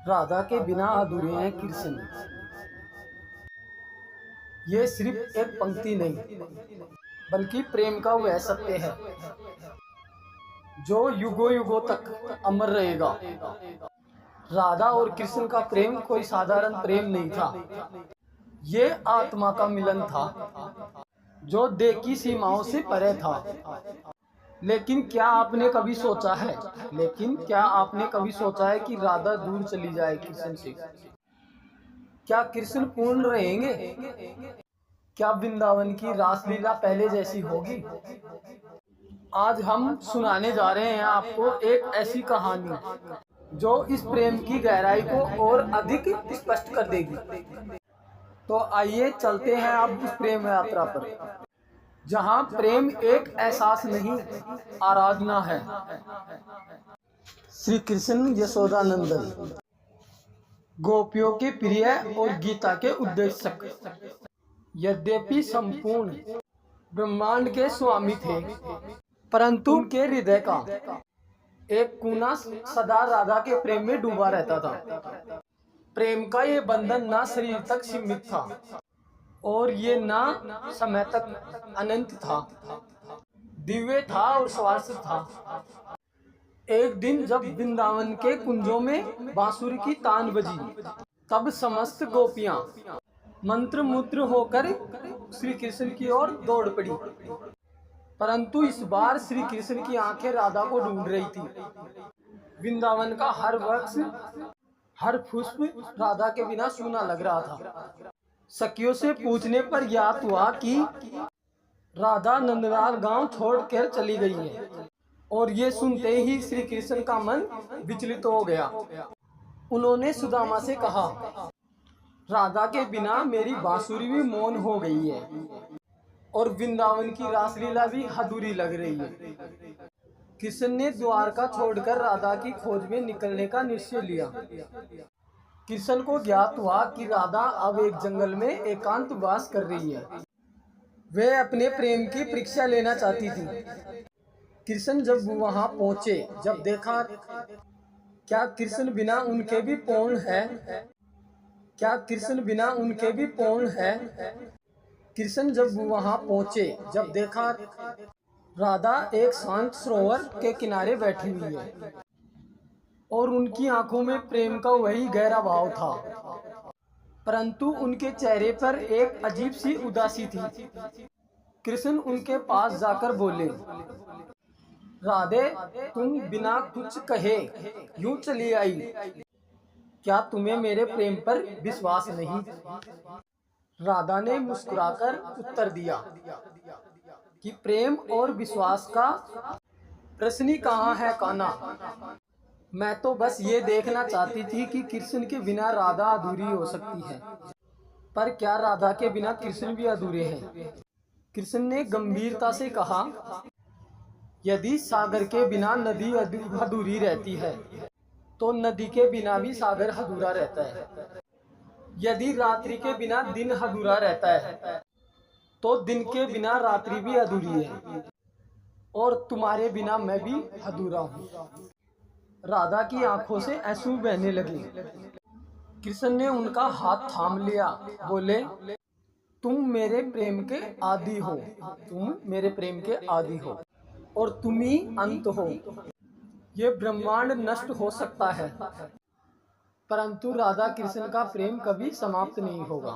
राधा के बिना अधूरे हैं कृष्ण। ये सिर्फ एक पंक्ति नहीं, बल्कि प्रेम का वह सत्य है जो युगों युगों तक अमर रहेगा। राधा और कृष्ण का प्रेम कोई साधारण प्रेम नहीं था, ये आत्मा का मिलन था जो देह की सीमाओं से परे था। लेकिन क्या आपने कभी सोचा है कि राधा दूर चली जाए कृष्ण से? क्या कृष्ण पूर्ण रहेंगे? क्या वृंदावन की रासलीला पहले जैसी होगी? आज हम सुनाने जा रहे हैं आपको एक ऐसी कहानी जो इस प्रेम की गहराई को और अधिक स्पष्ट कर देगी। तो आइए चलते हैं अब उस प्रेम यात्रा पर, जहां प्रेम एक एहसास नहीं, आराधना है। श्री कृष्ण यशोदानंदन, गोपियों के प्रिय और गीता के उद्देशक, यद्यपि संपूर्ण ब्रह्मांड के स्वामी थे, परंतु उनके हृदय का एक कोना सदा राधा के प्रेम में डूबा रहता था। प्रेम का ये बंधन ना शरीर तक सीमित था और ये ना समय तक अनंत था, दिव्य था और शाश्वत था। एक दिन जब वृंदावन के कुंजों में बांसुरी की तान बजी, तब समस्त गोपियां मंत्र मुद्र होकर श्री कृष्ण की ओर दौड़ पड़ी। परंतु इस बार श्री कृष्ण की आंखें राधा को ढूंढ रही थी। वृंदावन का हर वृक्ष, हर पुष्प राधा के बिना सूना लग रहा था। सखियों से पूछने पर ज्ञात हुआ कि राधा नंदलाल गांव छोड़कर चली गई है, और ये सुनते ही श्री कृष्ण का मन विचलित हो गया। उन्होंने सुदामा से कहा, राधा के बिना मेरी बांसुरी भी मौन हो गई है और वृंदावन की रासलीला भी अधूरी लग रही है। कृष्ण ने द्वारका छोड़कर राधा की खोज में निकलने का निश्चय लिया। कृष्ण को ज्ञात हुआ कि राधा अब एक जंगल में एकांत वास कर रही है। वे अपने प्रेम की परीक्षा लेना चाहती थी। कृष्ण जब वहां पहुंचे, जब देखा क्या कृष्ण बिना उनके भी पूर्ण है, कृष्ण जब वहां पहुंचे, जब देखा राधा एक शांत सरोवर के किनारे बैठी हुई है और उनकी आंखों में प्रेम का वही गहरा भाव था, परंतु उनके चेहरे पर एक अजीब सी उदासी थी। कृष्ण उनके पास जाकर बोले, राधे, तुम बिना कुछ कहे यूं चली आई, क्या तुम्हें मेरे प्रेम पर विश्वास नहीं? राधा ने मुस्कुराकर उत्तर दिया कि प्रेम और विश्वास का प्रश्न ही कहाँ है कान्हा। मैं तो बस ये देखना चाहती थी कि कृष्ण के बिना राधा अधूरी हो सकती है, पर क्या राधा के बिना कृष्ण भी अधूरे हैं? कृष्ण ने गंभीरता से कहा, यदि सागर के बिना नदी अधूरी रहती है, तो नदी के बिना भी सागर अधूरा रहता है। यदि रात्रि के बिना दिन अधूरा रहता है, तो दिन के बिना रात्रि भी अधूरी है, और तुम्हारे बिना मैं भी अधूरा हूँ। राधा की आंखों से आंसू बहने लगे। कृष्ण ने उनका हाथ थाम लिया, बोले, तुम मेरे प्रेम के आदि हो, और तुम ही अंत हो। ये ब्रह्मांड नष्ट हो सकता है, परंतु राधा कृष्ण का प्रेम कभी समाप्त नहीं होगा।